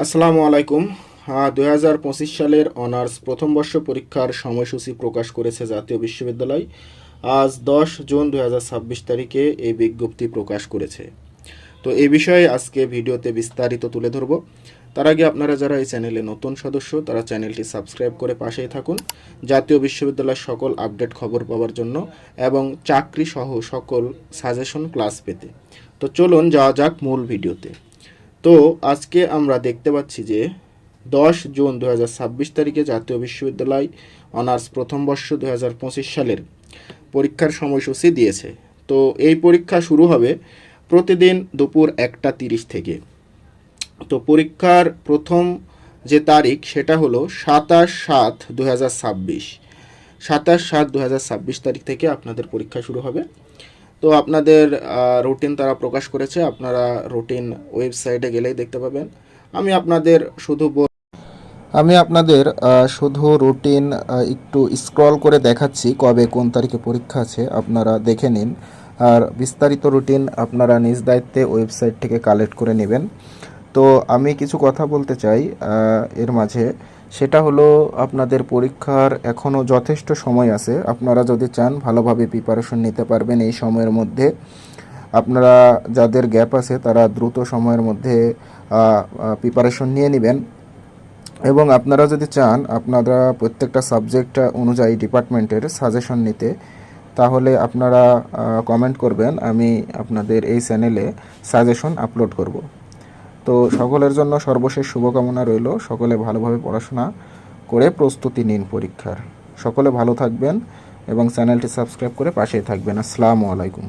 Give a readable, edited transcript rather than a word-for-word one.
আসসালামু আলাইকুম। 2025 সালের অনার্স প্রথম বর্ষ পরীক্ষার সময়সূচি প্রকাশ করেছে জাতীয় বিশ্ববিদ্যালয়। আজ 10 জুন 2026 তারিখে এই বিজ্ঞপ্তি প্রকাশ করেছে। তো এই বিষয়ে আজকে ভিডিওতে বিস্তারিত তুলে ধরব। তার আগে আপনারা যারা এই চ্যানেলে নতুন সদস্য তারা চ্যানেলটি সাবস্ক্রাইব করে পাশেই থাকুন জাতীয় বিশ্ববিদ্যালয়ের সকল আপডেট খবর পাওয়ার জন্য এবং চাকরি সহ সকল সাজেশন ক্লাস পেতে। তো চলুন যাওয়া যাক মূল ভিডিওতে। তো আজকে আমরা দেখতে পাচ্ছি যে 10 জুন 2026 তারিখে জাতীয় বিশ্ববিদ্যালয় অনার্স প্রথম বর্ষ 2025 সালের পরীক্ষার সময়সূচি দিয়েছে। তো এই পরীক্ষা শুরু হবে প্রতিদিন দুপুর 1টা 30 থেকে। তো পরীক্ষার প্রথম যে তারিখ সেটা হলো 27/7/2026। 27/7/2026 তারিখ থেকে আপনাদের পরীক্ষা শুরু হবে। তো আপনাদের রুটিন তারা প্রকাশ করেছে, আপনারা রুটিন ওয়েবসাইটে গেলেই দেখতে পাবেন। আমি আপনাদের শুধু রুটিন একটু স্ক্রল করে দেখাচ্ছি কবে কোন তারিখে পরীক্ষা আছে, আপনারা দেখে নিন। আর বিস্তারিত রুটিন আপনারা নিজ দায়িত্বে ওয়েবসাইট থেকে কালেক্ট করে নেবেন। তো আমি কিছু কথা বলতে চাই এর মাঝে, সেটা হলো আপনাদের পরীক্ষার এখনও যথেষ্ট সময় আছে। আপনারা যদি চান ভালোভাবে প্রিপারেশন নিতে পারবেন এই সময়ের মধ্যে। আপনারা যাদের গ্যাপ আছে তারা দ্রুত সময়ের মধ্যে প্রিপারেশন নিয়ে নেবেন। এবং আপনারা যদি চান আপনারা প্রত্যেকটা সাবজেক্ট অনুযায়ী ডিপার্টমেন্টের সাজেশন নিতে, তাহলে আপনারা কমেন্ট করবেন, আমি আপনাদের এই চ্যানেলে সাজেশন আপলোড করব। তো সকলের জন্য সর্বশেষ শুভকামনা রইল। সকলে ভালোভাবে পড়াশোনা করে প্রস্তুতি নিন পরীক্ষার। সকলে ভালো থাকবেন এবং চ্যানেলটি সাবস্ক্রাইব করে পাশেই থাকবেন। আসসালামু আলাইকুম।